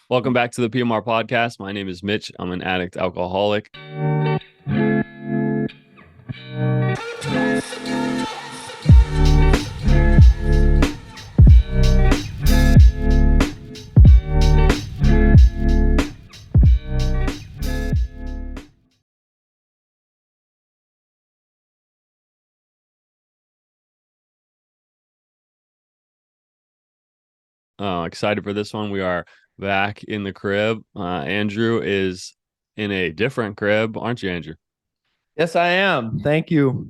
Welcome back to the PMR Podcast. My name is Mitch. I'm an addict alcoholic. Excited for this one. We are back in the crib. Andrew is in a different crib, aren't you, Andrew? Yes, I am. Thank you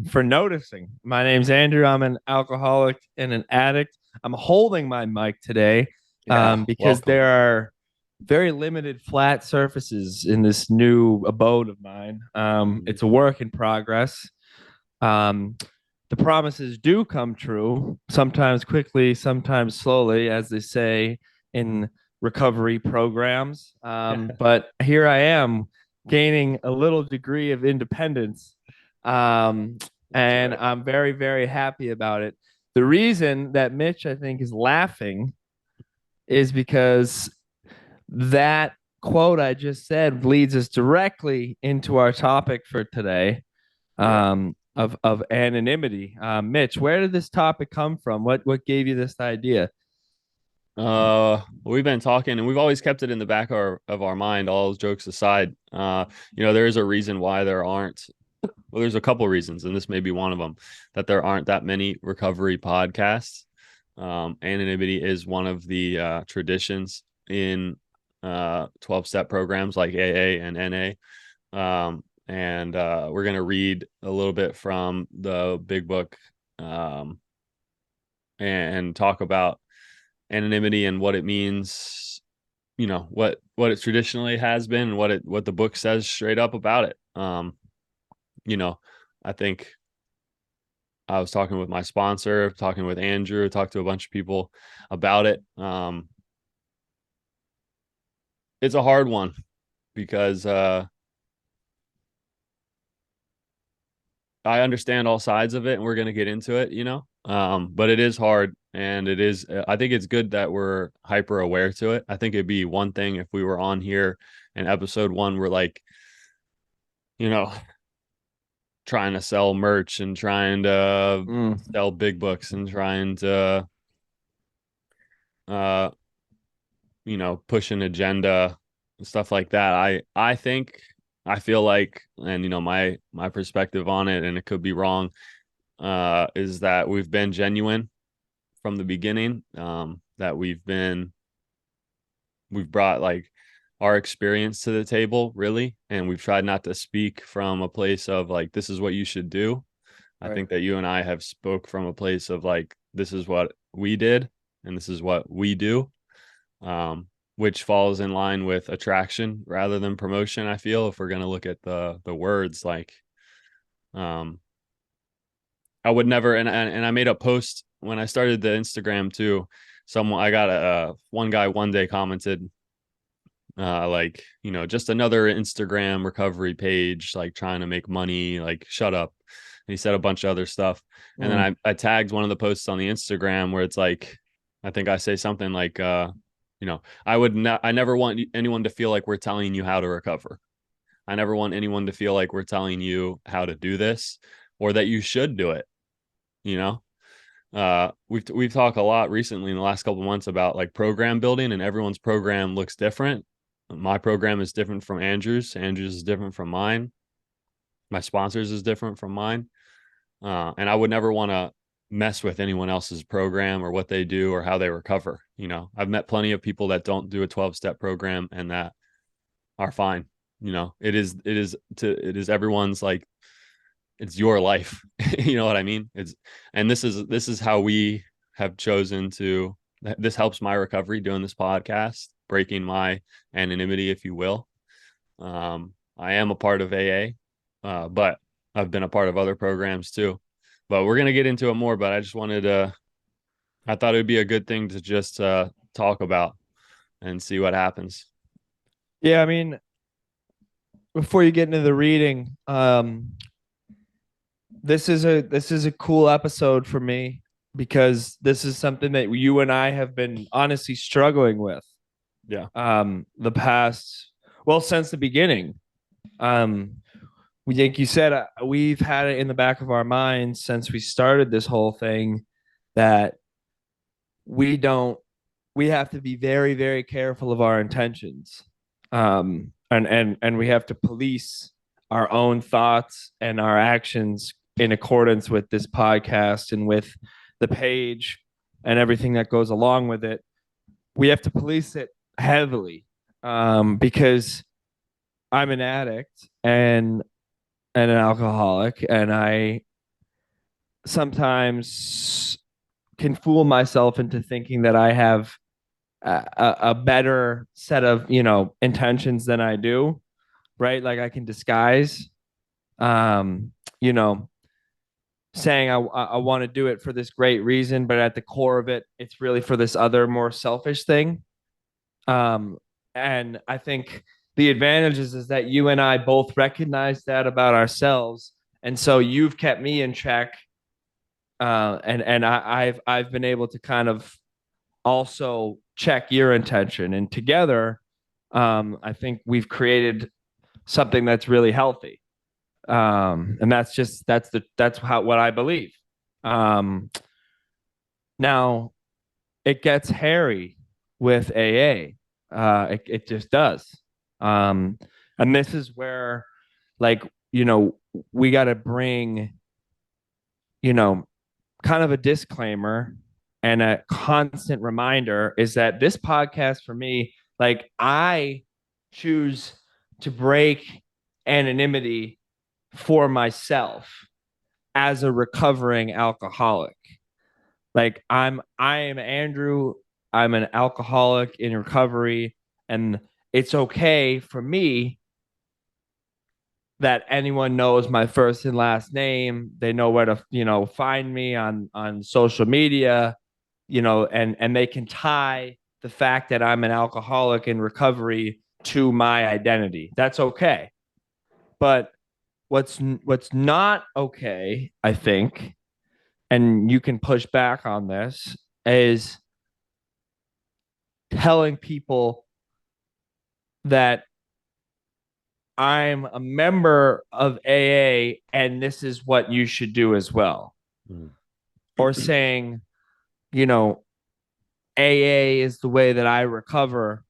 for noticing. My name's Andrew. I'm an alcoholic and an addict. I'm holding my mic today Yeah, because welcome. there are very limited flat surfaces in this new abode of mine. It's a work in progress. Um, the promises do come true, sometimes quickly, sometimes slowly, as they say in recovery programs. But here I am gaining a little degree of independence. Um, That's and right. I'm very, very happy about it. The reason that Mitch, I think, is laughing is because that quote I just said leads us directly into our topic for today Yeah. of anonymity. Mitch, where did this topic come from? What gave you this idea? We've been talking and we've always kept it in the back of our mind, all jokes aside. There is a reason why there aren't, well, there's a couple reasons, and this may be one of them, that there aren't that many recovery podcasts. Anonymity is one of the traditions in 12-step programs like AA and NA. And we're going to read a little bit from the big book um, and talk about anonymity and what it means, what it traditionally has been and what the book says straight up about it. You know, I think I was talking with my sponsor, talking with Andrew, talked to a bunch of people about it. It's a hard one because I understand all sides of it, and we're going to get into it. But it is hard, and it is. I think it's good that we're hyper aware to it. I think it'd be one thing if we were on here in episode one, we're like, you know, trying to sell merch and trying to Mm. sell big books and trying to, uh, push an agenda and stuff like that. I think I feel like, and my perspective on it, and it could be wrong, is that we've been genuine from the beginning. That we've brought like our experience to the table, really, and we've tried not to speak from a place of like this is what you should do. I Right. think that you and I have spoke from a place of like this is what we did and this is what we do, which falls in line with attraction rather than promotion. I feel if we're going to look at the words, like, um, I would never, and I made a post when I started the Instagram too. Someone I got one guy one day commented, like, just another Instagram recovery page, like trying to make money, like shut up. And he said a bunch of other stuff. And then Mm. I tagged one of the posts on the Instagram where it's like, I think I say something like, I never want anyone to feel like we're telling you how to recover. I never want anyone to feel like we're telling you how to do this or that you should do it. You know, we've talked a lot recently in the last couple of months about like program building, and everyone's program looks different. My program is different from Andrew's. Andrew's is different from mine. My sponsors is different from mine. And I would never want to mess with anyone else's program or what they do or how they recover. I've met plenty of people that don't do a 12-step program and that are fine. It is everyone's, like, it's your life. You know what I mean? And this is how we have chosen to, this helps my recovery doing this podcast, breaking my anonymity, if you will. I am a part of AA, but I've been a part of other programs too. But we're gonna get into it more. But I just wanted to, I thought it would be a good thing to just talk about and see what happens. Yeah, I mean, before you get into the reading, this is a cool episode for me because this is something that you and I have been honestly struggling with. Yeah. The past, well, since the beginning. Like you said, we've had it in the back of our minds since we started this whole thing that we don't we have to be very, very careful of our intentions. And we have to police our own thoughts and our actions in accordance with this podcast and with the page and everything that goes along with it. We have to police it heavily, because I'm an addict and an alcoholic, and I sometimes can fool myself into thinking that I have a better set of intentions than I do, right? Like I can disguise, um, you know, saying I want to do it for this great reason, but at the core of it, it's really for this other more selfish thing. Um, and I think the advantage is that you and I both recognize that about ourselves, and so you've kept me in check, I've been able to kind of also check your intention, and together, I think we've created something that's really healthy. And that's how what I believe. Um, Now it gets hairy with AA. It just does. Um, and this is where, like, we got to bring, you know, kind of a disclaimer and a constant reminder is that this podcast for me, like, I choose to break anonymity for myself as a recovering alcoholic. Like I am Andrew, I'm an alcoholic in recovery, and it's okay for me that anyone knows my first and last name. They know where to, find me on social media, and they can tie the fact that I'm an alcoholic in recovery to my identity. That's okay. But what's not okay, I think, and you can push back on this, is telling people that I'm a member of AA and this is what you should do as well. Mm. Or saying, you know, AA is the way that I recover,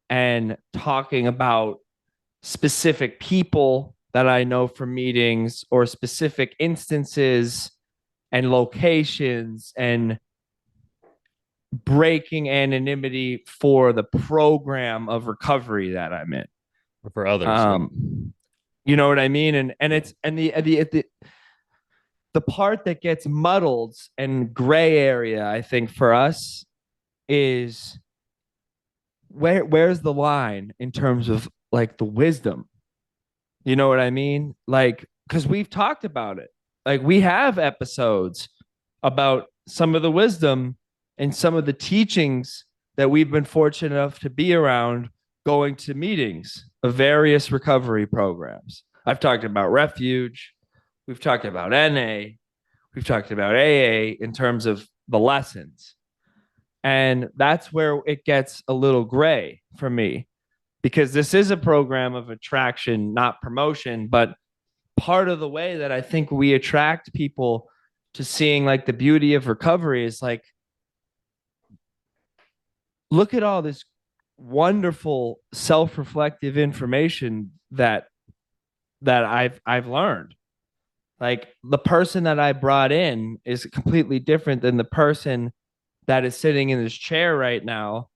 and talking about specific people that I know from meetings or specific instances and locations, and breaking anonymity for the program of recovery that I'm in. Or for others. You know what I mean? And it's and the part that gets muddled and gray area, I think, for us is where's the line in terms of like the wisdom. You know what I mean? Like, because we've talked about it. Like, we have episodes about some of the wisdom and some of the teachings that we've been fortunate enough to be around, going to meetings of various recovery programs. I've talked about Refuge. We've talked about NA. We've talked about AA in terms of the lessons. And that's where it gets a little gray for me, because this is a program of attraction, not promotion. But part of the way that I think we attract people to seeing like the beauty of recovery is like, look at all this wonderful self-reflective information that I've learned. Like, the person that I brought in is completely different than the person that is sitting in this chair right now,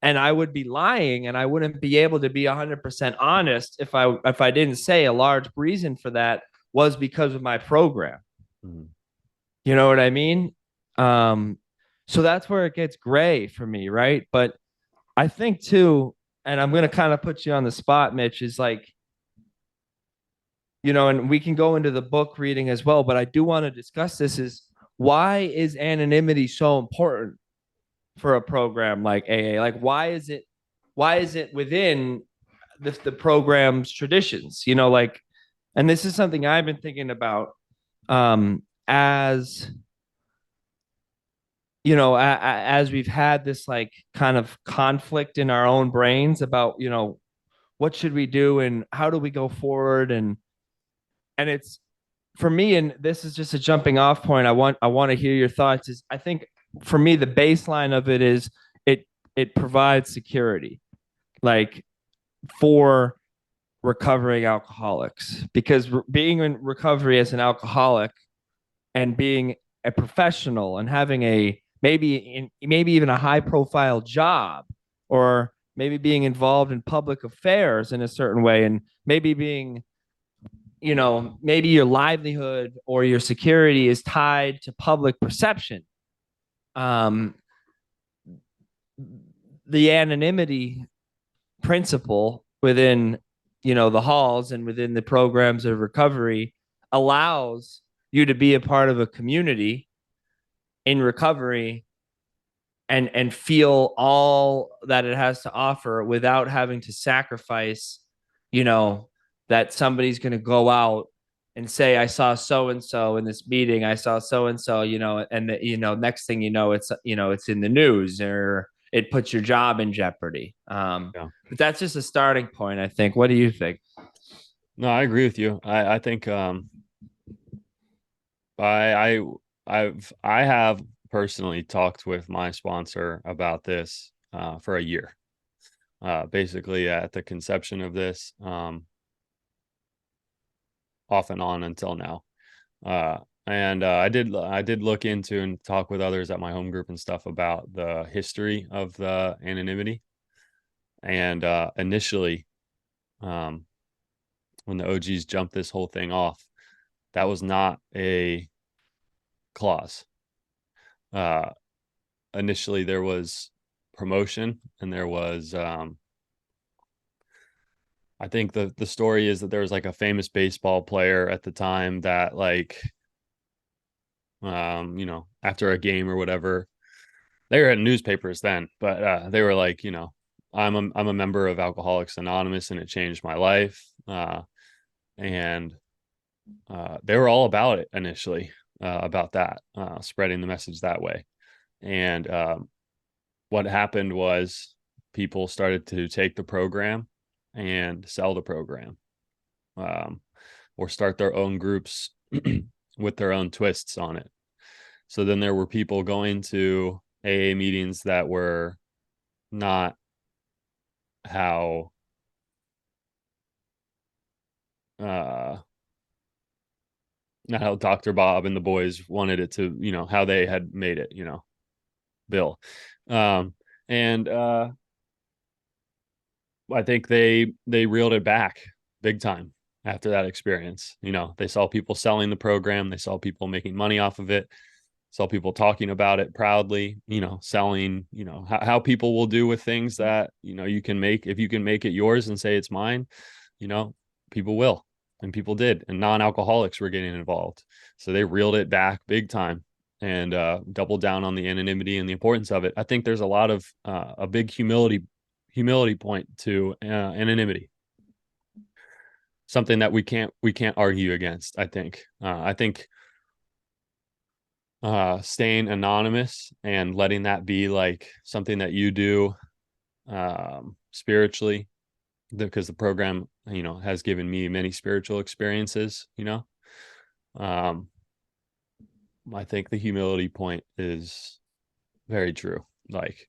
and I would be lying and I wouldn't be able to be 100% honest if I didn't say a large reason for that was because of my program. Mm-hmm. You know what I mean? So that's where it gets gray for me, right? But I think too, and I'm going to kind of put you on the spot, Mitch, is like, and we can go into the book reading as well, but I do want to discuss this, is why is anonymity so important for a program like AA? Like, why is it within the program's traditions? Like, and this is something I've been thinking about, as as we've had this like kind of conflict in our own brains about, what should we do and how do we go forward, and it's for me, and this is just a jumping off point. I want to hear your thoughts. Is I think for me the baseline of it is it provides security, like for recovering alcoholics, because being in recovery as an alcoholic and being a professional and having a maybe even a high profile job, or maybe being involved in public affairs in a certain way, and maybe being, maybe your livelihood or your security is tied to public perception. um the anonymity principle within, the halls and within the programs of recovery allows you to be a part of a community in recovery and feel all that it has to offer without having to sacrifice, you know, that somebody's going to go out and say, I saw so and so in this meeting, I saw so and so, and next thing you know, it's in the news, or it puts your job in jeopardy. Yeah. But that's just a starting point, I think. What do you think? No, I agree with you. I think I I have personally talked with my sponsor about this for a year. Basically at the conception of this, off and on until now. And I did look into and talk with others at my home group and stuff about the history of the anonymity. And initially, um, when the OGs jumped this whole thing off, that was not a clause. Uh, Initially, there was promotion, and there was I think the story is that there was like a famous baseball player at the time that like after a game or whatever, they were in newspapers then, but they were like, I'm a member of Alcoholics Anonymous and it changed my life. And they were all about it initially, about that, spreading the message that way. And what happened was people started to take the program and sell the program, um, or start their own groups with their own twists on it. So then there were people going to AA meetings that were not how uh not how Dr. Bob and the boys wanted it to, how they had made it, Bill. Um and I think they reeled it back big time after that experience. They saw people selling the program, they saw people making money off of it, saw people talking about it proudly, selling, how people will do with things that, you can make, if you can make it yours and say it's mine, you know, people will. And people did. And non-alcoholics were getting involved. So they reeled it back big time and doubled down on the anonymity and the importance of it. I think there's a lot of a big humility point to anonymity, something that we can't argue against. I think staying anonymous and letting that be like something that you do spiritually, because the program, has given me many spiritual experiences. um I think the humility point is very true, like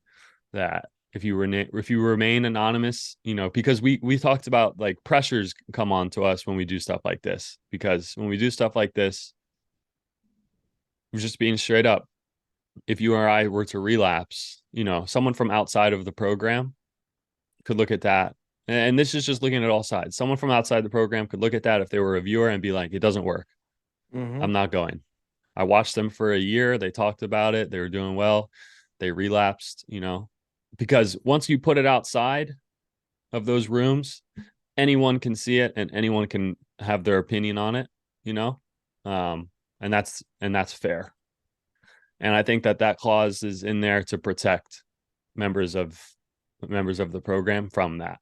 that if you remain anonymous, because we talked about like pressures come on to us when we do stuff like this, because when we do stuff like this, we're just being straight up. If you or I were to relapse, someone from outside of the program could look at that. And this is just looking at all sides. Someone from outside the program could look at that if they were a viewer and be like, it doesn't work. Mm-hmm. I'm not going. I watched them for a year. They talked about it. They were doing well. They relapsed, because once you put it outside of those rooms, anyone can see it and anyone can have their opinion on it, you know? Um, and that's fair. And I think that clause is in there to protect members of members of the program from that.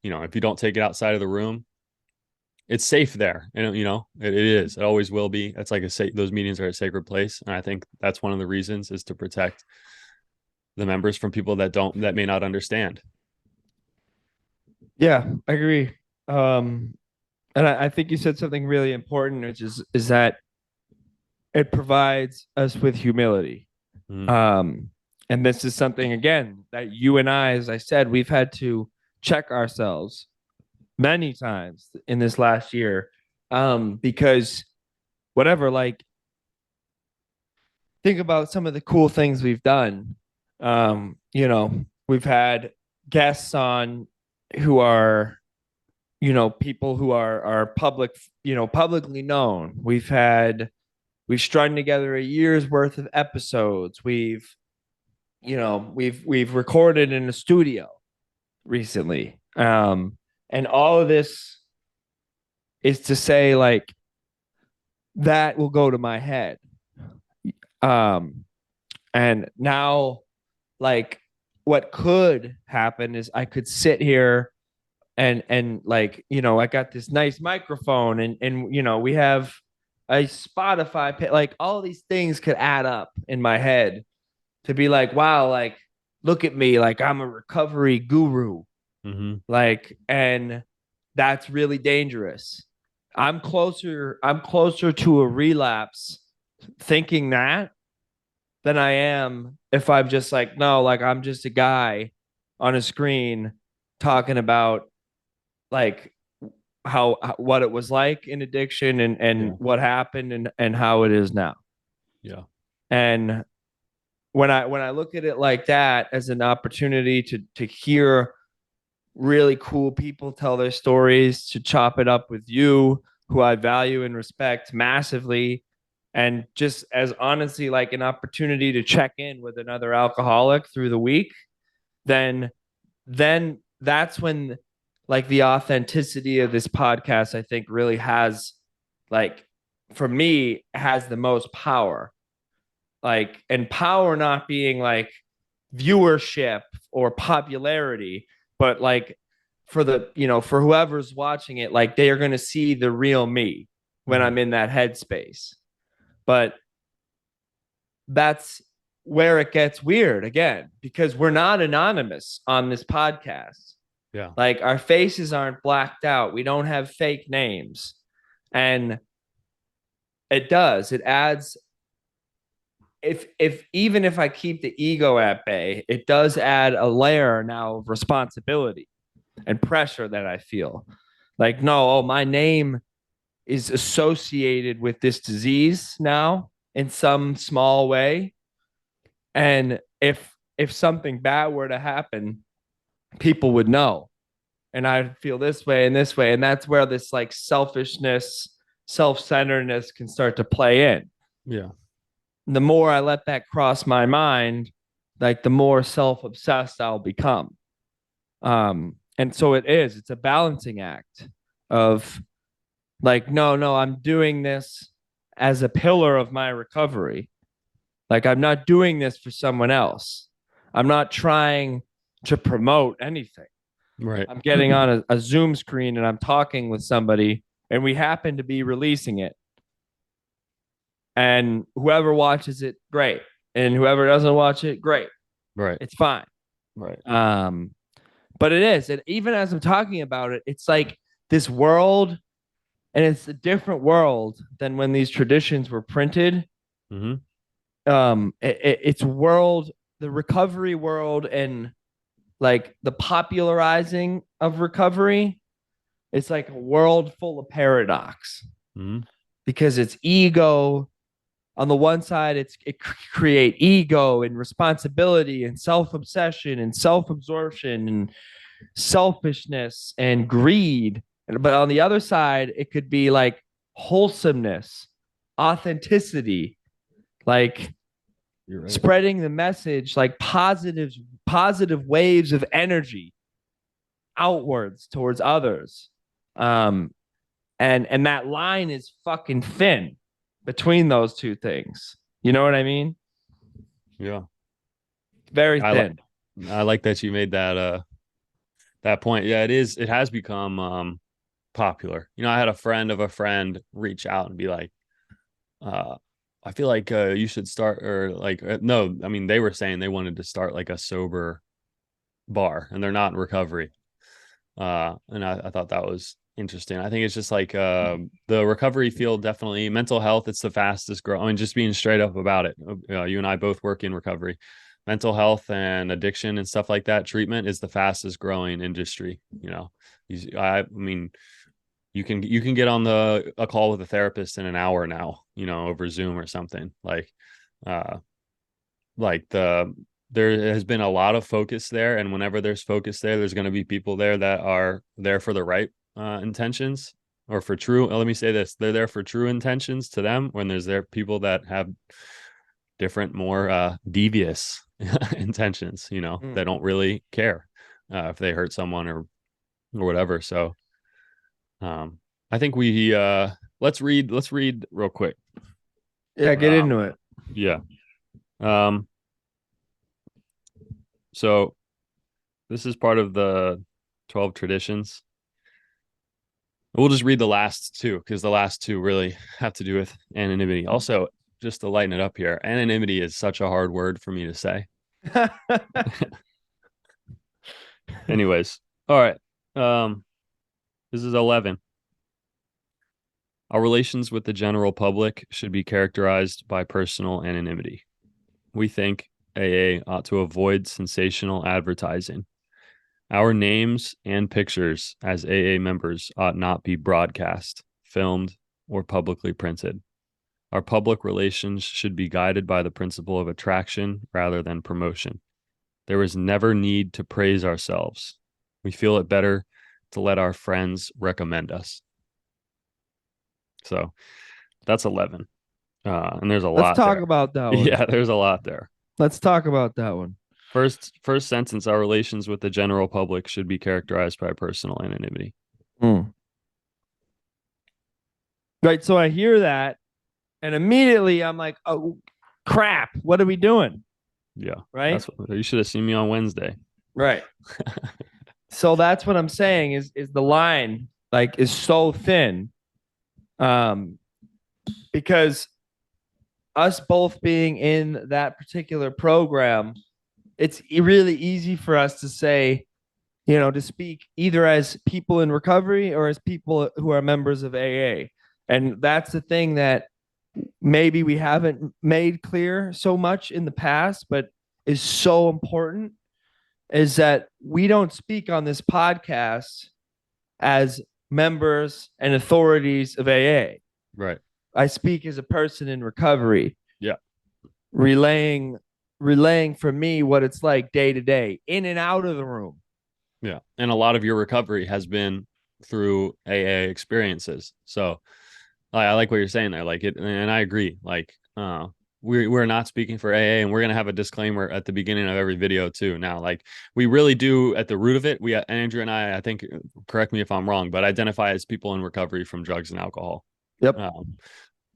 If you don't take it outside of the room, it's safe there. And it is. It always will be. It's like those meetings are a sacred place. And I think that's one of the reasons is to protect the members from people that may not understand. Yeah, I agree. Um, and I think you said something really important, which is that it provides us with humility. Mm-hmm. Um, and this is something again that you and I, as I said, we've had to check ourselves many times in this last year. Because whatever, like think about some of the cool things we've done. We've had guests on who are, people who are public, publicly known. We've strung together a year's worth of episodes. We've recorded in a studio recently. And all of this is to say like that will go to my head. Um, and now like what could happen is I could sit here and like, I got this nice microphone and we have a Spotify, like all these things could add up in my head to be like, wow, like look at me, like I'm a recovery guru. Mm-hmm. Like, and that's really dangerous. I'm closer to a relapse thinking that than I am if I'm just like, no, like I'm just a guy on a screen talking about like how what it was like in addiction and Yeah. what happened and how it is now. Yeah. And when I look at it like that as an opportunity to hear really cool people tell their stories, to chop it up with you, who I value and respect massively, and just as honestly like an opportunity to check in with another alcoholic through the week, then that's when like the authenticity of this podcast I think really has like for me has the most power. Like, and power not being like viewership or popularity, but like for for whoever's watching it, like they are going to see the real me when Mm-hmm. I'm in that headspace. But that's where it gets weird again, because we're not anonymous on this podcast. Yeah. Like our faces aren't blacked out. We don't have fake names. And it adds, if even if I keep the ego at bay, it does add a layer now of responsibility and pressure that I feel. Like, no, oh, my name is associated with this disease now in some small way. And if something bad were to happen, people would know. And I'd feel this way and this way. And that's where this like selfishness, self-centeredness can start to play in. Yeah. The more I let that cross my mind, like the more self-obsessed I'll become. And so it's a balancing act of like, no, I'm doing this as a pillar of my recovery. Like I'm not doing this for someone else. I'm not trying to promote anything. Right. I'm getting on a Zoom screen and I'm talking with somebody and we happen to be releasing it. And whoever watches it, great. And whoever doesn't watch it, great. Right. It's fine. Right. Um, but it is. And even as I'm talking about it, it's like this world, and it's a different world than when these traditions were printed. Mm-hmm. It's world, the recovery world, and like the popularizing of recovery. It's like a world full of paradox Mm-hmm. because it's ego. On the one side, it create ego and responsibility and self-obsession and self-absorption and selfishness and greed. But on the other side, it could be like wholesomeness, authenticity, like You're right. spreading the message, like positive waves of energy outwards towards others. Um, and that line is fucking thin between those two things. You know what I mean? Yeah. Very I like thin. I like that you made that point. Yeah, it is. It has become popular. You know, I had a friend of a friend reach out and be like, uh, I feel like you should start, or like, no, I mean, they were saying they wanted to start like a sober bar and they're not in recovery. And I thought that was interesting. I think it's just like the recovery field, definitely mental health. It's the fastest growing. I mean, just being straight up about it. You and I both work in recovery. Mental health and addiction and stuff like that. Treatment is the fastest growing industry. You know, I mean, you can get on a call with a therapist in an hour now. You know, over Zoom or something uh, like there has been a lot of focus there, and whenever there's focus there, there's going to be people there that are there for the right intentions, or for true, let me say this, they're there for true intentions to them, when there's there people that have different, more devious intentions, you know, that don't really care if they hurt someone or whatever. So I think we let's read real quick. Yeah, get into it. Yeah. um so this is part of the 12 traditions. We'll just read the last two, because the last two really have to do with anonymity. Also, just to lighten it up here, anonymity is such a hard word for me to say. Anyways, all right. This is 11. Our relations with the general public should be characterized by personal anonymity. We think AA ought to avoid sensational advertising. Our names and pictures as AA members ought not be broadcast, filmed, or publicly printed. Our public relations should be guided by the principle of attraction rather than promotion. There is never need to praise ourselves. We feel it better to let our friends recommend us. So that's 11. And there's a Let's lot talk there. about that one. Yeah, there's a lot there. Let's talk about that one. First sentence, our relations with the general public should be characterized by personal anonymity. Right. So I hear that, and immediately I'm like, oh, crap. What are we doing? Yeah. Right. That's what, you should have seen me on Wednesday. Right. So that's what I'm saying is the line like is so thin. Because us both being in that particular program, it's really easy for us to say, you know, to speak either as people in recovery or as people who are members of AA. And that's the thing that maybe we haven't made clear so much in the past, but is so important, is that we don't speak on this podcast as members and authorities of AA. Right. I speak as a person in recovery. Yeah. Relaying for me what it's like day to day, in and out of the room. Yeah. And a lot of your recovery has been through AA experiences. So I like what you're saying there. Like it, and I agree. Like, we're not speaking for AA, and we're gonna have a disclaimer at the beginning of every video too. Now, like we really do at the root of it. We Andrew and I think, correct me if I'm wrong, but identify as people in recovery from drugs and alcohol. Yep.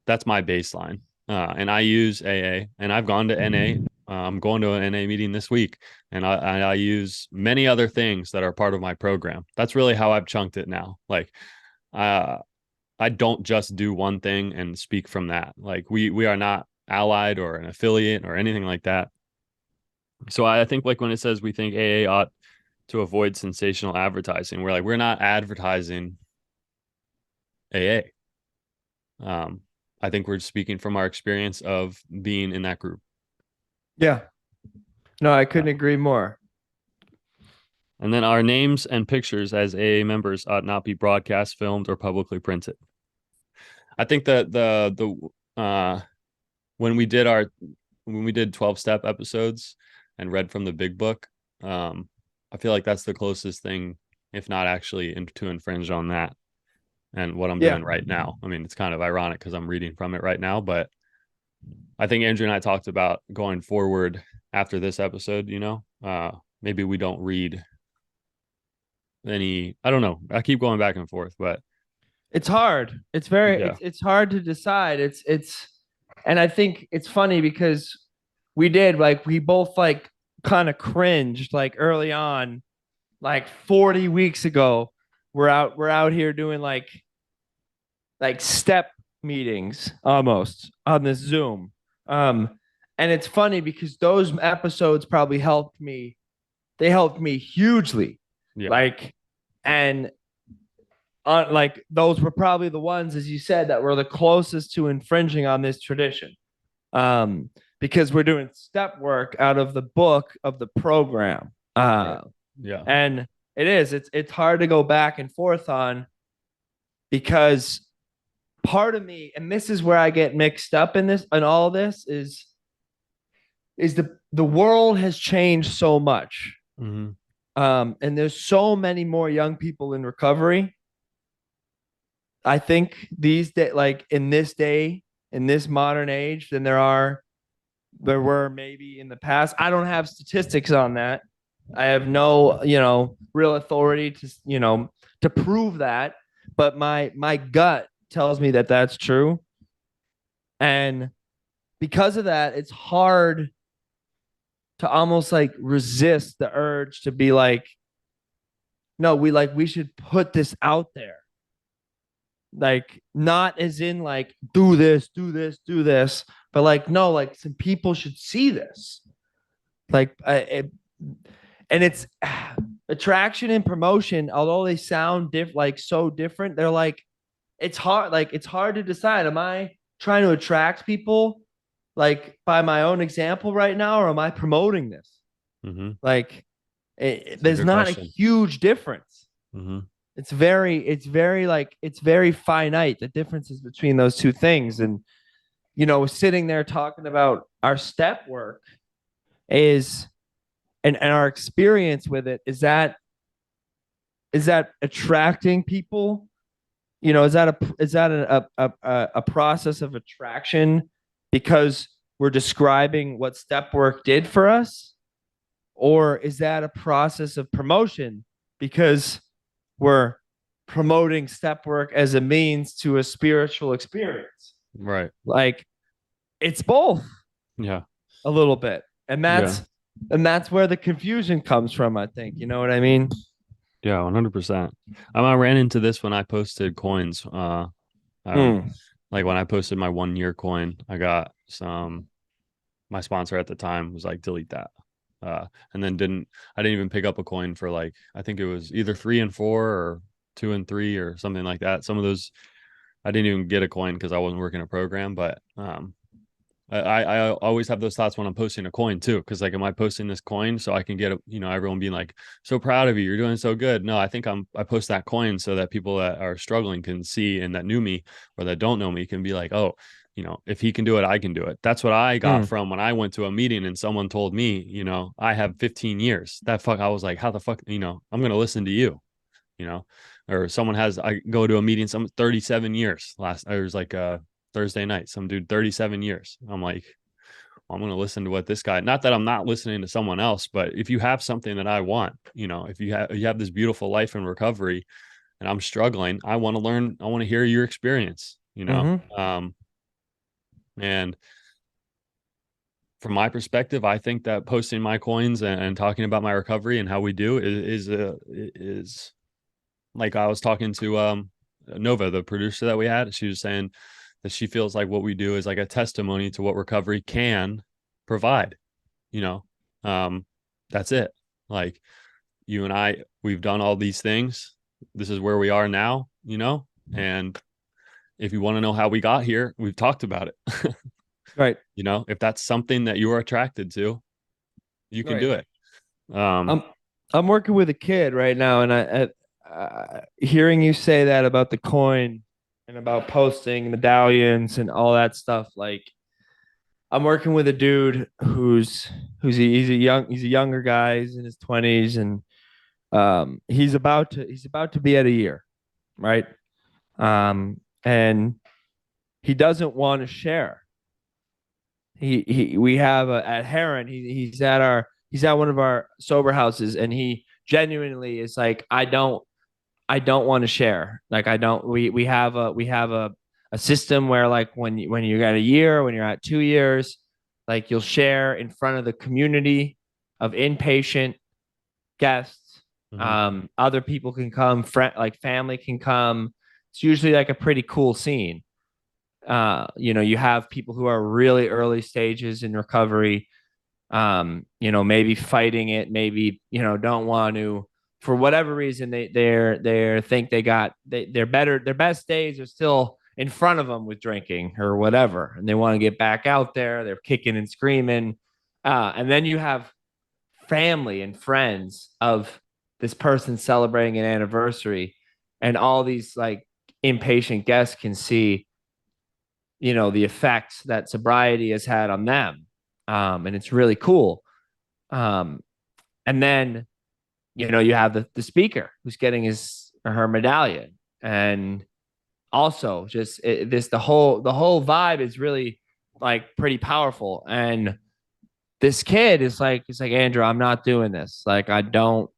That's my baseline. And I use AA, and I've gone to NA. I'm going to an NA meeting this week, and I use many other things that are part of my program. That's really how I've chunked it now. Like, I don't just do one thing and speak from that. Like we are not allied or an affiliate or anything like that. So I think, like when it says we think AA ought to avoid sensational advertising, we're like, we're not advertising AA. I think we're speaking from our experience of being in that group. Yeah. No, I couldn't agree more. And then our names and pictures as AA members ought not be broadcast, filmed, or publicly printed. I think that when we did 12-step episodes and read from the big book, I feel like that's the closest thing, if not actually to infringe on that. And what I'm doing right now. I mean, it's kind of ironic because I'm reading from it right now, but I think Andrew and I talked about going forward after this episode, you know, maybe we don't read any, I don't know. I keep going back and forth, but it's hard. It's very, it's hard to decide. And I think it's funny because we both like kind of cringed like early on, like 40 weeks ago, we're out here doing like step meetings almost on this Zoom. And it's funny because those episodes probably helped me. They helped me hugely. Yeah. Like, and like those were probably the ones, as you said, that were the closest to infringing on this tradition. Because we're doing step work out of the book of the program. Right. Yeah. And it's hard to go back and forth on because part of me, and this is where I get mixed up in this and all this is the world has changed so much. Mm-hmm. And there's so many more young people in recovery. I think these days, like in this day, in this modern age, than there were maybe in the past. I don't have statistics on that. I have no, real authority to, to prove that, but my gut tells me that that's true. And because of that, it's hard to almost like resist the urge to be like, no, we should put this out there. Like not as in like do this, do this, do this, but like no, like some people should see this. Like and it's attraction and promotion, although they sound like so different, they're like it's hard to decide, am I trying to attract people like by my own example right now, or am I promoting this? Mm-hmm. Like It's a there's good not a question. huge difference. Mm-hmm. It's very finite, the differences between those two things. And sitting there talking about our step work is and our experience with it, is that attracting people? Is that a process of attraction because we're describing what step work did for us? Or is that a process of promotion because we're promoting step work as a means to a spiritual experience? Right. Like it's both Yeah. a little bit. And Yeah. that's where the confusion comes from, I think. You know what I mean? Yeah. 100%. I ran into this when I posted coins. Um, Mm. like when I posted my 1 year coin, I got my sponsor at the time was like, delete that. And then I didn't even pick up a coin for like, I think it was either 3 and 4 or 2 and 3 or something like that. Some of those, I didn't even get a coin because I wasn't working a program, but, I always have those thoughts when I'm posting a coin too, because like, am I posting this coin so I can get everyone being like so proud of you, you're doing so good? No, I think I post that coin so that people that are struggling can see, and that knew me or that don't know me can be like, oh, if he can do it, I can do it. That's what I got Mm. from when I went to a meeting and someone told me, I have 15 years. I was like, how the fuck, I'm gonna listen to you, you know, or I go to a meeting, some 37 years it was like Thursday night, some dude 37 years. I'm like, well, I'm going to listen to what this guy, not that I'm not listening to someone else, but if you have something that I want, if you have this beautiful life in recovery and I'm struggling, I want to learn, I want to hear your experience, Mm-hmm. and from my perspective, I think that posting my coins and talking about my recovery and how we do is like, I was talking to Nova, the producer that we had. She was saying that she feels like what we do is like a testimony to what recovery can provide. You know, um, that's it. Like, you and I, we've done all these things. This is where we are now. And if you want to know how we got here, we've talked about it. Right. If that's something that you're attracted to, you can Right. do it. Um, I'm I'm working with a kid right now, and hearing you say that about the coin and about posting medallions and all that stuff, like I'm working with a dude he's a younger guy, he's in his 20s, and he's about to be at a year, right? And he doesn't want to share. He we have at Heron. He's at one of our sober houses, and he genuinely is like, I don't want to share. Like I don't. We have a system where like when you're at a year, when you're at 2 years, like you'll share in front of the community of inpatient guests, Hmm. Other people can come, like family can come. It's usually like a pretty cool scene. You have people who are really early stages in recovery, maybe fighting it, maybe, don't want to, for whatever reason, they think they're better, their best days are still in front of them with drinking or whatever, and they want to get back out there. They're kicking and screaming. And then you have family and friends of this person celebrating an anniversary, and all these like impatient guests can see, the effects that sobriety has had on them. And it's really cool. Um, and then, you have the speaker who's getting his or her medallion. And also just the whole vibe is really like pretty powerful. And this kid is like, it's like, Andrew, I'm not doing this. Like, I don't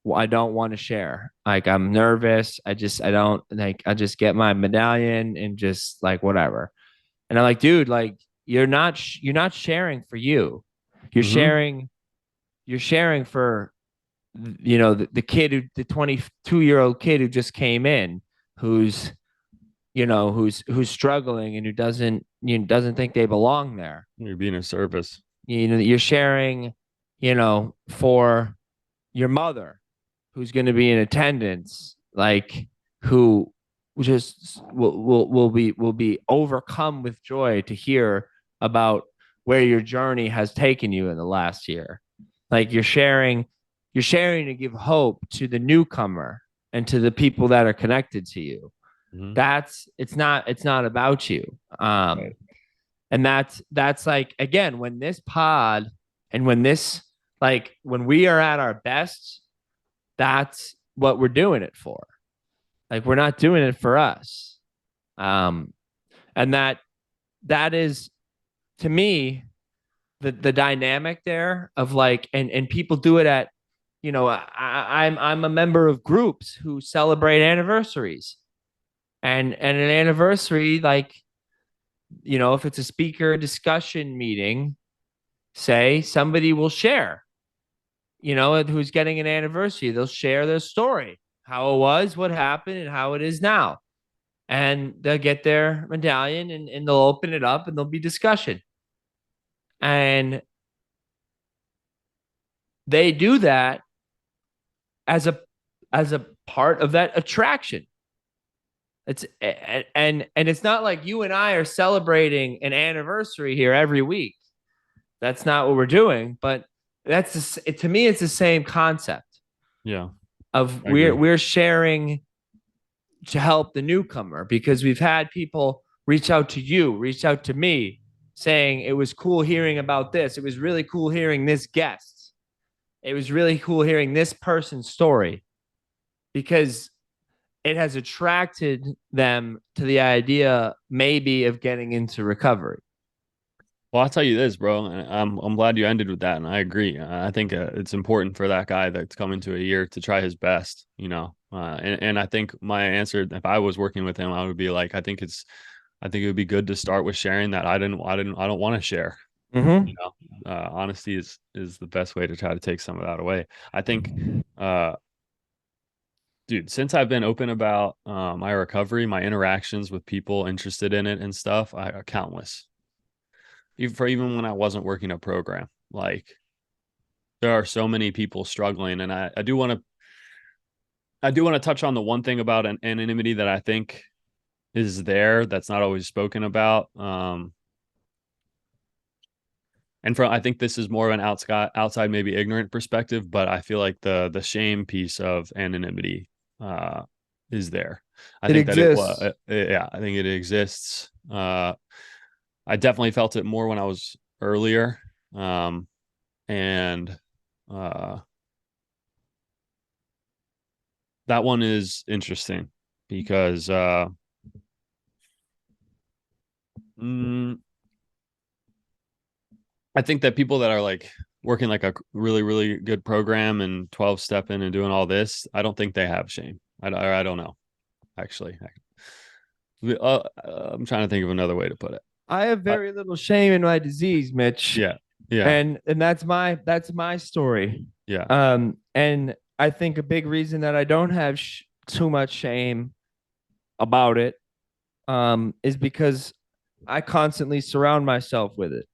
want to share. Like, I'm nervous. I don't like, I just get my medallion and just like whatever. And I'm like, dude, like you're not sharing for you. You're Hmm. sharing, you're sharing for, the kid who, the 22-year-old kid who just came in, who's, who's struggling and who doesn't think they belong there. You're being a service. You're sharing, for your mother who's going to be in attendance, like, who just will be overcome with joy to hear about where your journey has taken you in the last year. Like, you're sharing to give hope to the newcomer and to the people that are connected to you. Hmm. It's not about you. Right. And that's like, again, when this pod and when we are at our best, that's what we're doing it for. Like, we're not doing it for us. Um, and that is, to me, the dynamic there of like, and people do it at, I'm a member of groups who celebrate anniversaries, and an anniversary, like, if it's a speaker discussion meeting, say somebody will share, who's getting an anniversary, they'll share their story, how it was, what happened, and how it is now. And they'll get their medallion, and they'll open it up and there'll be discussion. And they do that as a part of that attraction. And it's not like you and I are celebrating an anniversary here every week. That's not what we're doing, but to me, it's the same concept Yeah, of I we're agree. we're sharing to help the newcomer, because we've had people reach out to you, reach out to me, saying it was cool hearing about this. It was really cool hearing this guest. It was really cool hearing this person's story, because it has attracted them to the idea maybe of getting into recovery. Well, I'll tell you this, bro. And I'm glad you ended with that, and I agree. I think it's important for that guy that's coming to a year to try his best, and I think my answer, if I was working with him, I would be like, I think it would be good to start with sharing that I don't want to share. Mm-hmm. You Honesty is the best way to try to take some of that away. I think, uh, dude, since I've been open about my recovery, my interactions with people interested in it and stuff, I are countless. Even when I wasn't working a program, like there are so many people struggling, and I do want to touch on the one thing about an anonymity that I think is there that's not always spoken about. And I think this is more of an outside, maybe ignorant perspective, but I feel like the shame piece of anonymity uh, is there. I It think that exists. yeah, I think it exists. I definitely felt it more when I was earlier, um, and uh, that one is interesting because mm, I think that people that are like working like a really, really good program and 12 step in and doing all this, I don't think they have shame. I don't know, actually. I'm trying to think of another way to put it. I have Uh, very little shame in my disease, Mitch. yeah. Yeah. And that's my story. Yeah. And I think a big reason that I don't have too much shame about it is because I constantly surround myself with it,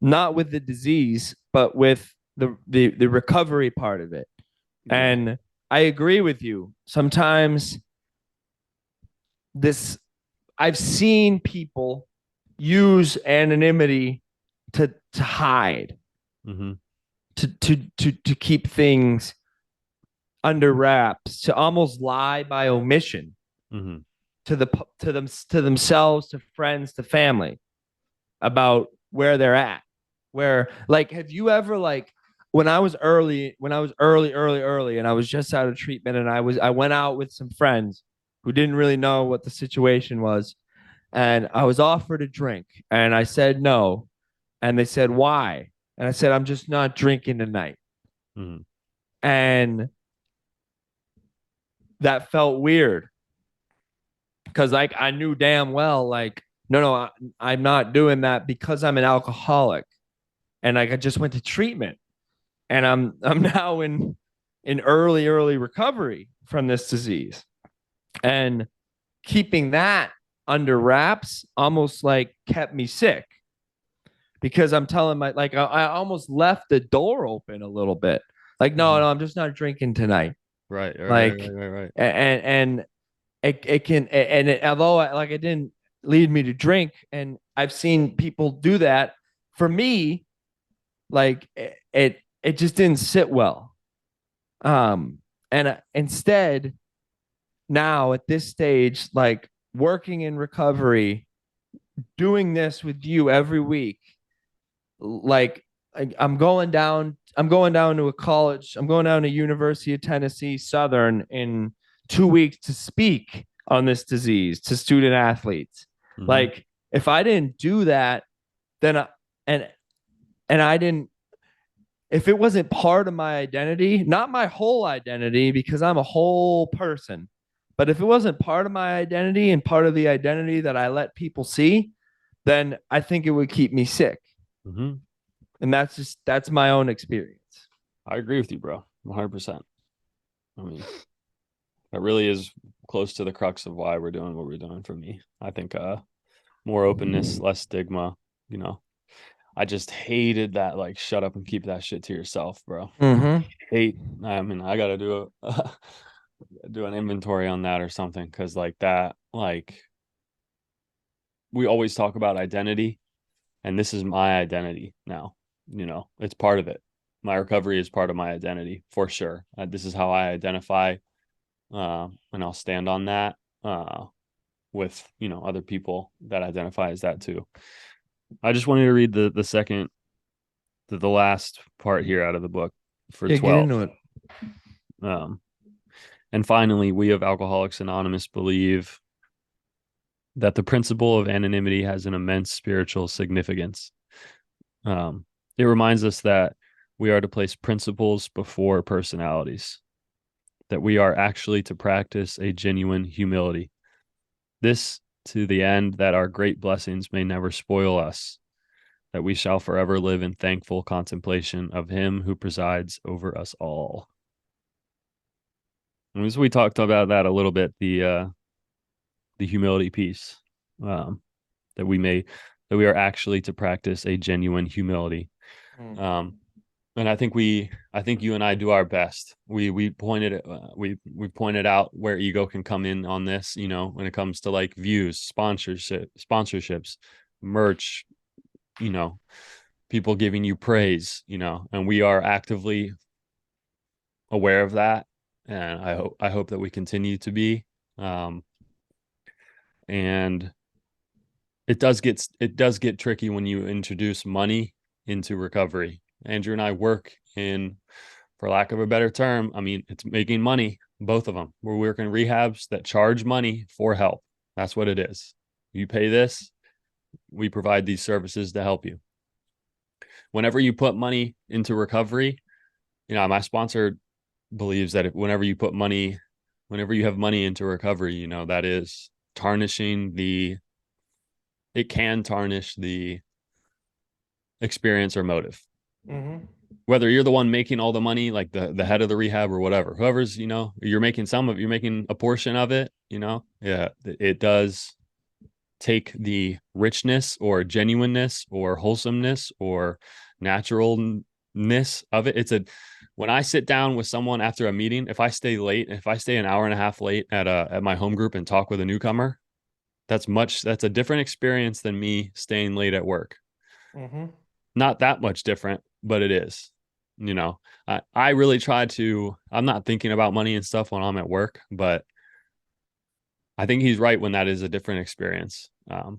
not with the disease, but with the recovery part of it. Yeah. And I agree with you. Sometimes this, I've seen people use anonymity to hide, Mm-hmm. to keep things under wraps, to almost lie by omission Mm-hmm. to the to themselves, to friends, to family about where they're at. Where, like, have you ever, like, when I was early, and I was just out of treatment, and I went out with some friends who didn't really know what the situation was, and I was offered a drink, and I said no, and they said why, and I said I'm just not drinking tonight, Mm-hmm. and that felt weird because, like, I knew damn well, like, no, I'm not doing that because I'm an alcoholic, and, like, I just went to treatment, and I'm now in early recovery from this disease, and keeping that under wraps almost like kept me sick because I'm telling my, like, I almost left the door open a little bit, like, no, I'm just not drinking tonight, Right, right, like, right, right, right. and it can, and although like, it didn't lead me to drink, and I've seen people do that, for me, like, it just didn't sit well. And instead, now at this stage, like, working in recovery, doing this with you every week, like, I'm going down to a college. I'm going down to University of Tennessee Southern in 2 weeks to speak on this disease to student athletes. Mm-hmm. Like, if I didn't do that, then and I didn't, if it wasn't part of my identity, not my whole identity, because I'm a whole person, but if it wasn't part of my identity and part of the identity that I let people see, then I think it would keep me sick. Mm-hmm. And that's my own experience. I agree with you, bro. 100%. I mean, that really is close to the crux of why we're doing what we're doing for me. I think more openness, less stigma, you know. I just hated that, like, shut up and keep that shit to yourself, bro. Mm-hmm. I mean, I gotta do a do an inventory on that or something, because like that, like, we always talk about identity, and this is my identity now. It's part of it. My recovery is part of my identity for sure. This is how I identify, and I'll stand on that, with other people that identify as that too. I just wanted to read the last part here out of the book for Yeah, get 12. into it. Um, and finally, we of Alcoholics Anonymous believe that the principle of anonymity has an immense spiritual significance. It reminds us that we are to place principles before personalities, that we are actually to practice a genuine humility. This to the end that our great blessings may never spoil us, that we shall forever live in thankful contemplation of him who presides over us all. And as we talked about that a little bit, the humility piece, um, that we are actually to practice a genuine humility. Um, and I think you and I do our best. We pointed out where ego can come in on this, when it comes to like views, sponsorships, merch, you know, people giving you praise, and we are actively aware of that. And I hope that we continue to be. And it does get tricky when you introduce money into recovery. Andrew and I work in, for lack of a better term, I mean, it's making money, both of them. We're working rehabs that charge money for help. That's what it is. You pay this, we provide these services to help you. Whenever you put money into recovery, my sponsor believes that whenever you have money into recovery, that is it can tarnish the experience or motive. Mm-hmm. whether you're the one making all the money, like the head of the rehab or whatever, whoever's, you're making you're making a portion of it, yeah, it does take the richness or genuineness or wholesomeness or naturalness of it. When I sit down with someone after a meeting, if I stay an hour and a half late at my home group and talk with a newcomer, that's a different experience than me staying late at work. Mm-hmm. Not that much different, but it is. I really try to, I'm not thinking about money and stuff when I'm at work, but I think he's right when that is a different experience. No,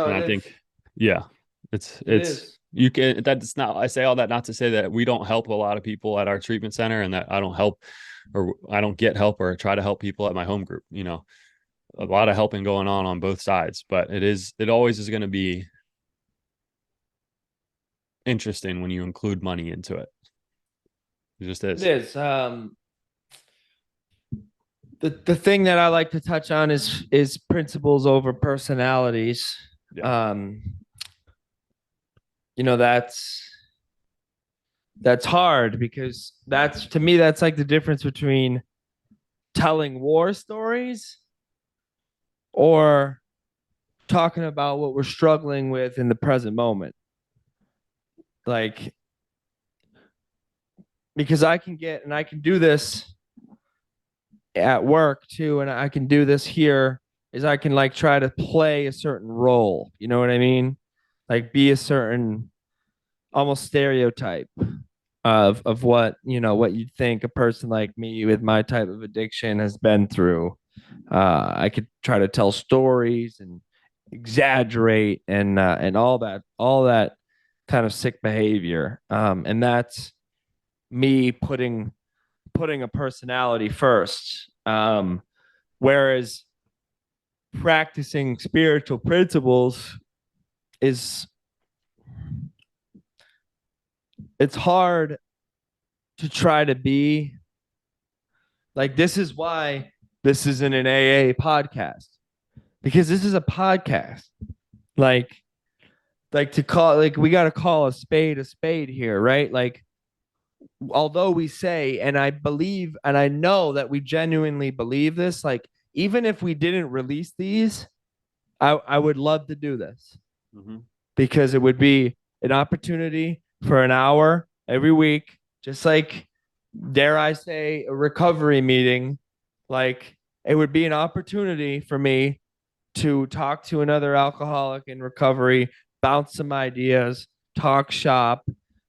And it I is. think, yeah, It it's, is. you can, that's not, I say all that not to say that we don't help a lot of people at our treatment center and that I don't help or I don't get help or try to help people at my home group, a lot of helping going on both sides, but it always is going to be interesting when you include money into it. It just It is. is. The thing that I like to touch on is principles over personalities. Yeah. Um, that's hard because that's to me that's like the difference between telling war stories or talking about what we're struggling with in the present moment. Like, because I can do this at work too, and I can do this here, is I can like try to play a certain role. You know what I mean? Like be a certain almost stereotype of what what you'd think a person like me with my type of addiction has been through. I could try to tell stories and exaggerate and all that kind of sick behavior. And that's me putting a personality first. Whereas practicing spiritual principles is it's hard to try to be like this is why this isn't an AA podcast because this is a podcast. Like to call like we got to call a spade here, right? Like although we say and I believe and I know that we genuinely believe this, like even if we didn't release these, I would love to do this Mm-hmm. because it would be an opportunity for an hour every week, just like, dare I say, a recovery meeting. Like, it would be an opportunity for me to talk to another alcoholic in recovery, bounce some ideas, talk shop,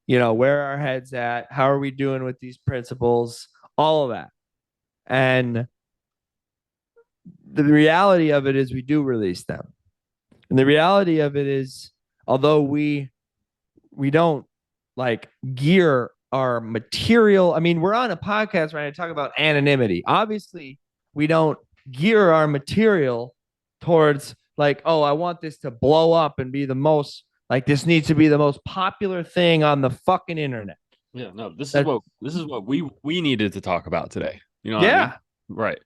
where our heads at, how are we doing with these principles, all of that. And the reality of it is we do release them. And the reality of it is, although we don't like gear our material. I mean, we're on a podcast right now talk about anonymity. Obviously, we don't gear our material towards like, oh, I want this to blow up and be the most like this needs to be the most popular thing on the fucking internet. Yeah, no, That this is what we needed to talk about today. You know what I mean? yeah, Right.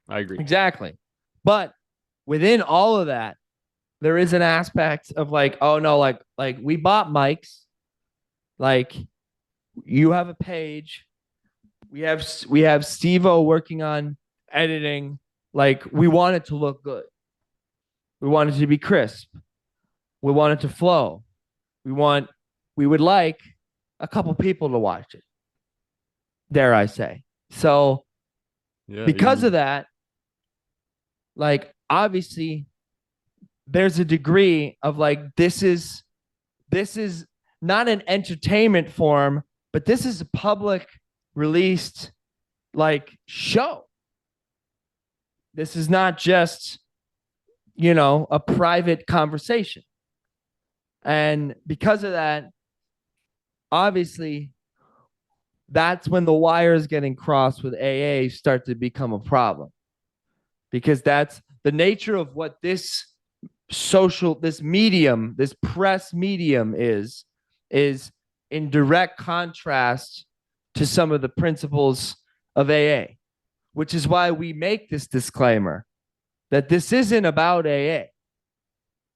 I agree. exactly. But within all of that, there is an aspect of like, oh no, like we bought mics, like you have a page, we have Steve-O working on editing. Like we want it to look good. We want it to be crisp. We want it to flow. We would like a couple people to watch it. Dare I say. So Yeah, because of that, like obviously there's a degree of like this is not an entertainment form, but this is a public released like show. This is not just, a private conversation. And because of that, obviously, that's when the wires getting crossed with AA start to become a problem. Because that's the nature of what this medium, this press medium is in direct contrast to some of the principles of AA, which is why we make this disclaimer that this isn't about AA.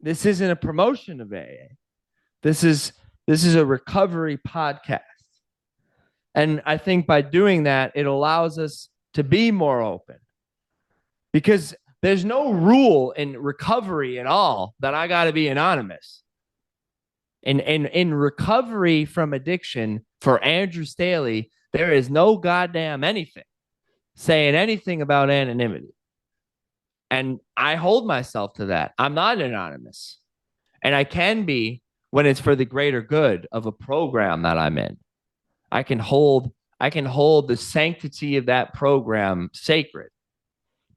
This isn't a promotion of AA. This is This is a recovery podcast. And I think by doing that, it allows us to be more open, because there's no rule in recovery at all that I got to be anonymous. In recovery from addiction for Andrew Staley, there is no goddamn anything saying anything about anonymity. And I hold myself to that. I'm not anonymous. And I can be when it's for the greater good of a program that I'm in. I can hold the sanctity of that program sacred.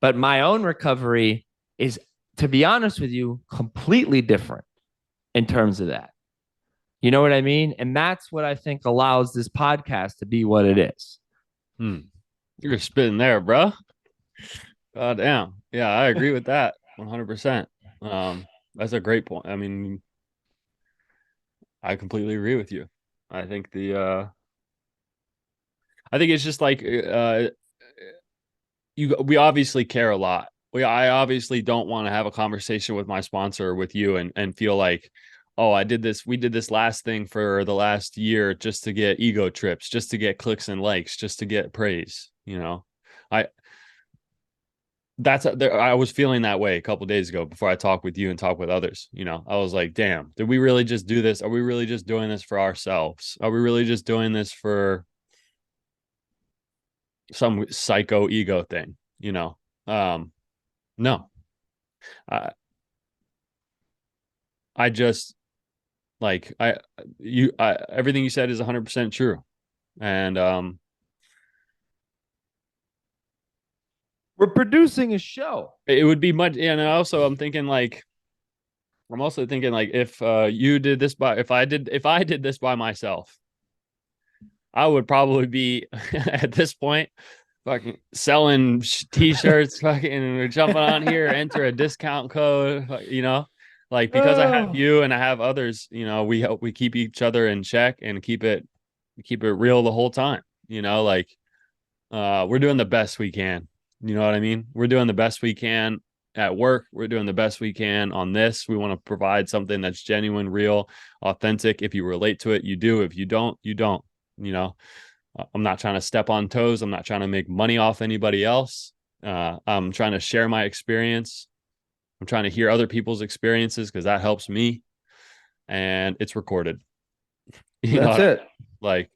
But my own recovery is, to be honest with you, completely different in terms of that. You know what I mean? And that's what I think allows this podcast to be what it is. You're spitting there, bro. God damn. Yeah, I agree with that 100%. That's a great point. I mean, I completely agree with you. I think I think it's just like we obviously care a lot. I obviously don't want to have a conversation with my sponsor or with you and feel like, oh, we did this last thing for the last year just to get ego trips, just to get clicks and likes, just to get praise, you know. I I was feeling that way a couple days ago before I talked with you and talked with others. You know, I was like, damn, did we really just do this? Are we really just doing this for ourselves? Are we really just doing this for some psycho ego thing? You know, no, I, I just like, everything you said is 100% true. And, we're producing a show. it would be much. And also I'm also thinking like, if if I did this by myself, I would probably be at this point fucking selling t-shirts, fucking jumping on here, enter a discount code, you know, like, because I have you and I have others, you know, we keep each other in check and keep it real the whole time, you know, like, we're doing the best we can. You know what I mean? We're doing the best we can at work. We're doing the best we can on this. We want to provide something that's genuine, real, authentic. If you relate to it, you do. If you don't, you don't. You know, I'm not trying to step on toes. I'm not trying to make money off anybody else. I'm trying to share my experience. I'm trying to hear other people's experiences because that helps me. And it's recorded. You That's know, it. like,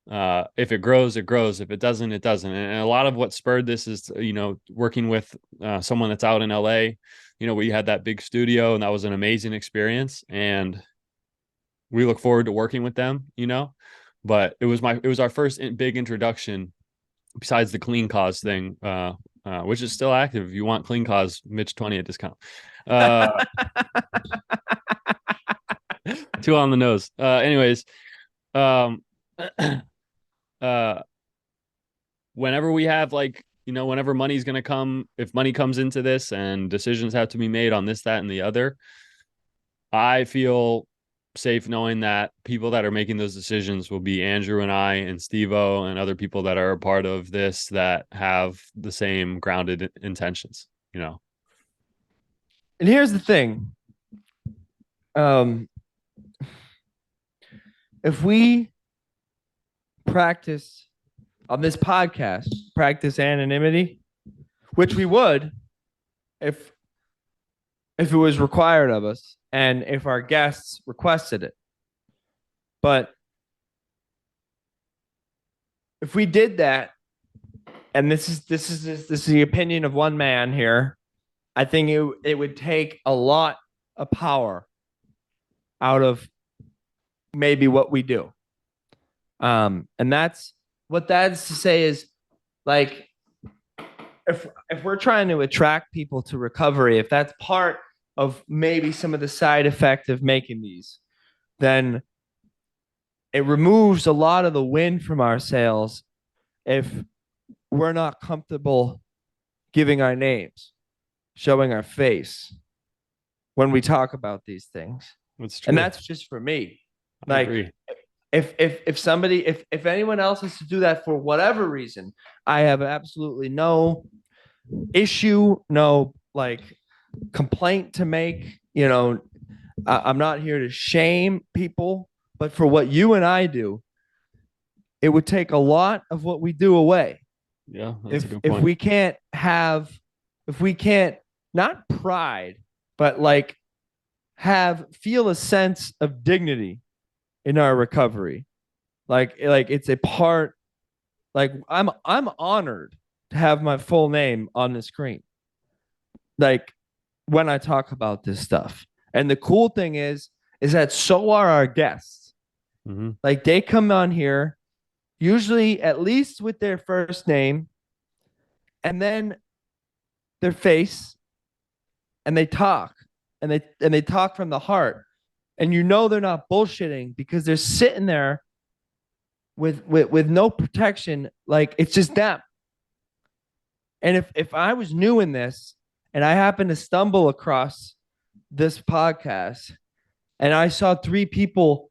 if it grows, it grows. If it doesn't, it doesn't. And a lot of what spurred this is, you know, working with someone that's out in LA. You know, we had that big studio and that was an amazing experience. And we look forward to working with them, you know, but it was our first big introduction besides the Clean Cause thing, which is still active. If you want Clean Cause, Mitch 20 at discount. 2 on the nose. Anyways, um, whenever we have, like, you know, whenever money's going to come, if money comes into this and decisions have to be made on this, that, and the other, I feel safe knowing that people that are making those decisions will be Andrew and I and Steve-O and other people that are a part of this that have the same grounded intentions, you know. And here's the thing. If we practice on this podcast, practice anonymity, which we would if it was required of us and if our guests requested it. But if we did that, and this is the opinion of one man here, I think it would take a lot of power out of maybe what we do. And that's what that's to say is, like, if we're trying to attract people to recovery, if that's part of maybe some of the side effect of making these, then it removes a lot of the wind from our sails if we're not comfortable giving our names, showing our face when we talk about these things. That's true. And that's just for me. I Like, agree. if somebody, if anyone else is to do that for whatever reason, I have absolutely no issue, no like complaint to make. You know, I'm not here to shame people But for what you and I do, it would take a lot of what we do away. Yeah, that's a If good if point. we can't have, if we can't, not pride, but like feel a sense of dignity in our recovery. Like it's a part, like I'm honored to have my full name on the screen. Like when I talk about this stuff. And the cool thing is that so are our guests. Hmm. Like they come on here, usually at least with their first name and then their face, and they talk, and they talk from the heart. And you know they're not bullshitting because they're sitting there with no protection. Like it's just them. And if I was new in this and I happened to stumble across this podcast and I saw three people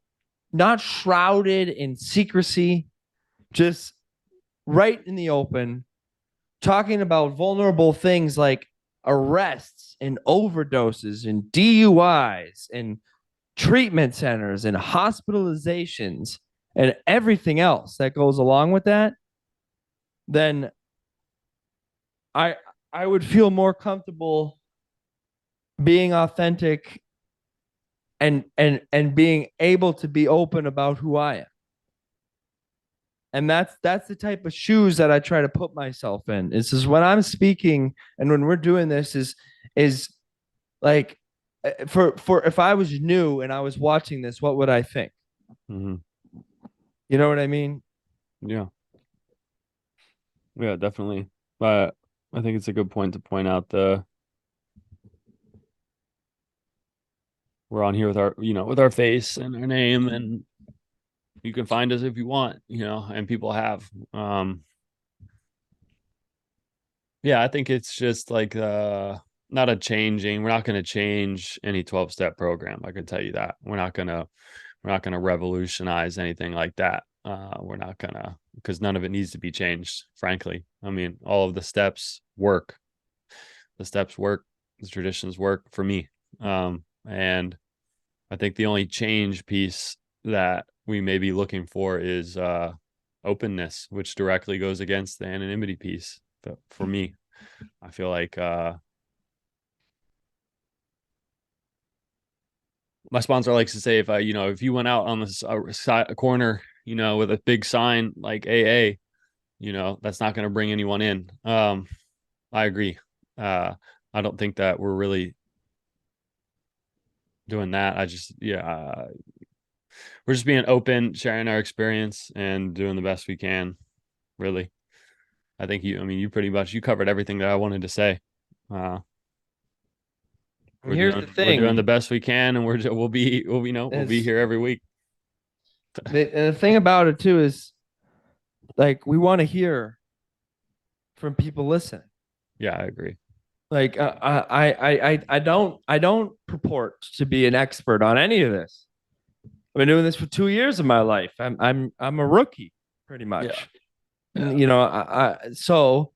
not shrouded in secrecy, just right in the open, talking about vulnerable things like arrests and overdoses and DUIs and treatment centers and hospitalizations and everything else that goes along with that, then I I would feel more comfortable being authentic and being able to be open about who I am. And that's the type of shoes that I try to put myself in. It's just when I'm speaking and when we're doing this is like for if I was new and I was watching this, what would I think? Hmm. You know what I mean? Yeah, yeah, definitely. But I think it's a good point to point out the we're on here with our, with our face and our name, and you can find us if you want, and people have. Yeah, I think it's just like not a changing. We're not going to change any 12-step program. I can tell you that. We're not gonna revolutionize anything like that. We're not gonna, because none of it needs to be changed, frankly. I mean, all of the steps work. The steps work, the traditions work for me. And I think the only change piece that we may be looking for is openness, which directly goes against the anonymity piece. For me, I feel like my sponsor likes to say, if you went out on this corner, with a big sign like AA, that's not going to bring anyone in. I agree. I don't think that we're really doing that. We're just being open, sharing our experience, and doing the best we can. Really, I think you pretty much you covered everything that I wanted to say. Uh, And we're here's the doing the thing. best we can, and we'll be Is here every week. and the thing about it too is like we want to hear from people listening. Yeah, I agree. Like I don't purport to be an expert on any of this. I've been doing this for 2 years of my life. I'm a rookie, pretty Yeah, much. yeah, And so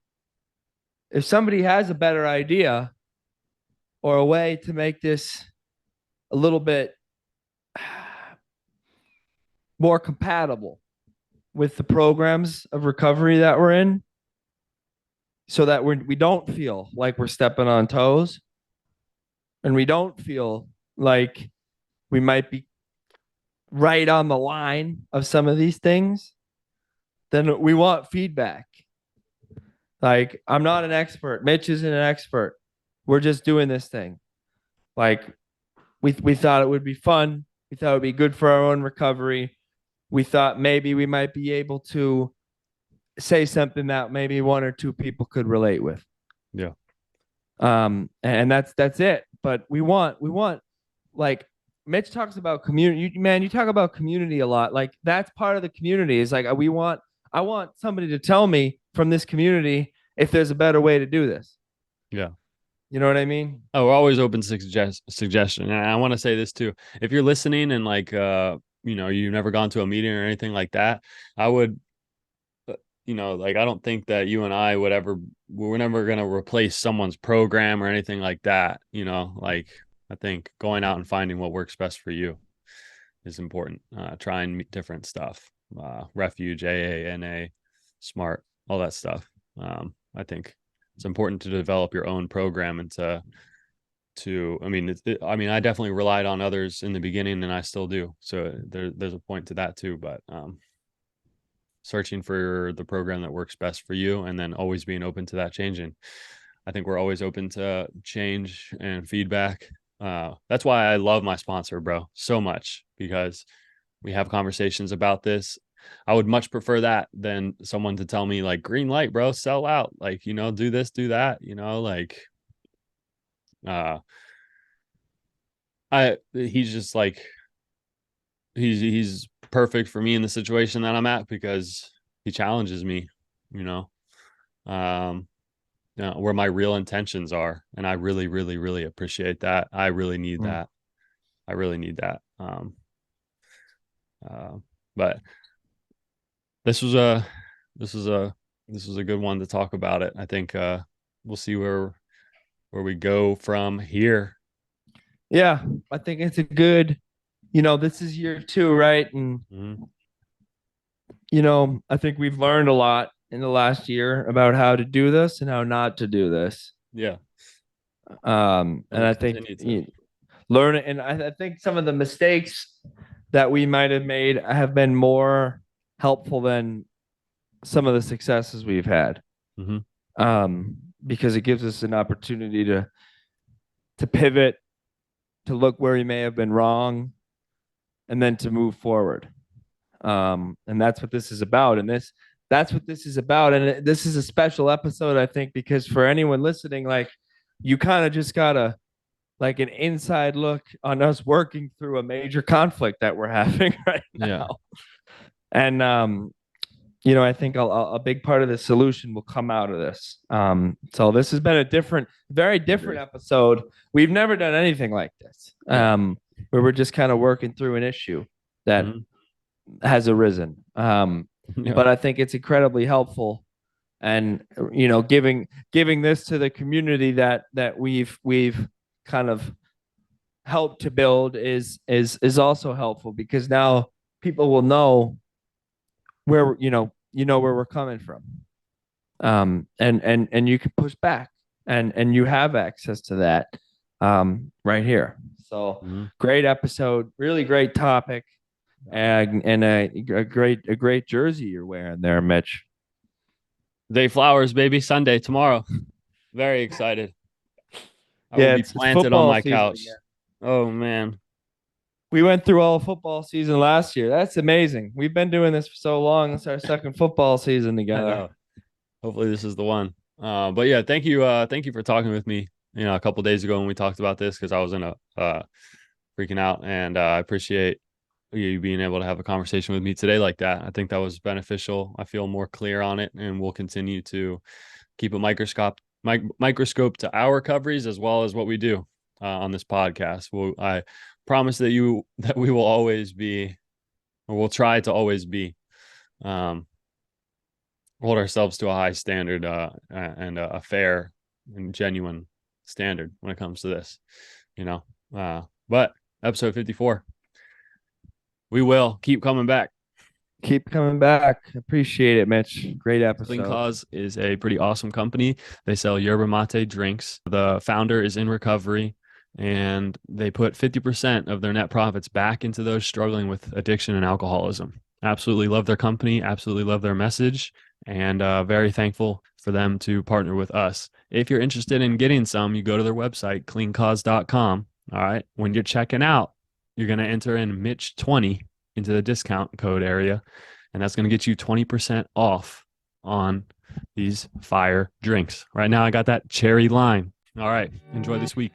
if somebody has a better idea or a way to make this a little bit more compatible with the programs of recovery that we're in, so that we don't feel like we're stepping on toes and we don't feel like we might be right on the line of some of these things, then we want feedback. Like, I'm not an expert. Mitch isn't an expert. We're just doing this thing. Like, we thought it would be fun. We thought it would be good for our own recovery. We thought maybe we might be able to say something that maybe one or two people could relate with. yeah, And that's it. But we want like Mitch talks about community. Man, you talk about community a lot. Like that's part of the community. Is like I want somebody to tell me from this community if there's a better way to do this. yeah. You know what I mean? Oh, we're always open to suggestion. And I want to say this too. If you're listening and like you've never gone to a meeting or anything like that, I would like I don't think that you and I would ever we're never gonna replace someone's program or anything like that. Like I think going out and finding what works best for you. is important. Trying different stuff, refuge, AA, NA, smart, all that stuff. I think it's important to develop your own program and I mean, I definitely relied on others in the beginning and I still do. So there's a point to that too, but, searching for the program that works best for you and then always being open to that changing. I think we're always open to change and feedback. That's why I love my sponsor, bro, so much, because we have conversations about this. I would much prefer that than someone to tell me like, green light, bro, sell out, like, do this, do that, like, uh he's just like, he's perfect for me in the situation that I'm at because he challenges me, you know, um, where my real intentions are. And I really, really, really appreciate that. I really need Mm. that. I really need that. Uh, but this was a, this was a, this was a good one to talk about it. I think, we'll see where we go from here. Yeah, I think it's a good, this is year 2, right? And Mhm. I think we've learned a lot in the last year about how to do this and how not to do this. Yeah. And And we'll I think continue to. learn it. And I think some of the mistakes that we might have made have been more helpful than some of the successes we've had. Mm-hmm. Because it gives us an opportunity to pivot, to look where we may have been wrong, and then to move forward. And that's what this is about. And that's what this is about. And this is a special episode, I think, because for anyone listening, like, you kind of just gotta, like, an inside look on us working through a major conflict that we're having right Yeah. now. And I think a big part of the solution will come out of this. So this has been a very different episode. We've never done anything like this, Yeah. where we're just kind of working through an issue that Mm-hmm. has arisen. Yeah. But I think it's incredibly helpful, and giving this to the community that we've kind of helped to build is also helpful, because now people will know where where we're coming from. And you can push back, and you have access to that, right here. So Mm-hmm. great episode, really great topic, and a great jersey you're wearing there, Mitch. Day Flowers, baby. Sunday, tomorrow. Very excited. I will Yeah, be it's planted on football my season couch. again. Oh man. We went through all football season last year. That's amazing. We've been doing this for so long. It's our second football season I together. know. Hopefully this is the one. But yeah, thank you for talking with me, a couple days ago when we talked about this, because I was in a freaking out, and I appreciate you being able to have a conversation with me today like that. I think that was beneficial. I feel more clear on it, and we'll continue to keep a microscope to our coverings as well as what we do on this podcast. I promise that we will always be, or we'll try to always be, um, hold ourselves to a high standard, and a fair and genuine standard when it comes to this, you know. But episode 54, we will keep coming back. Keep coming back. Appreciate it, Mitch. Great Clean episode. Cause is a pretty awesome company. They sell yerba mate drinks. The founder is in recovery, and they put 50% of their net profits back into those struggling with addiction and alcoholism. Absolutely love their company, absolutely love their message, and very thankful for them to partner with us. If you're interested in getting some, you go to their website, cleancause.com. All right. When you're checking out, you're going to enter in Mitch20 into the discount code area, and that's going to get you 20% off on these fire drinks. Right now, I got that cherry lime. All right. Enjoy this week.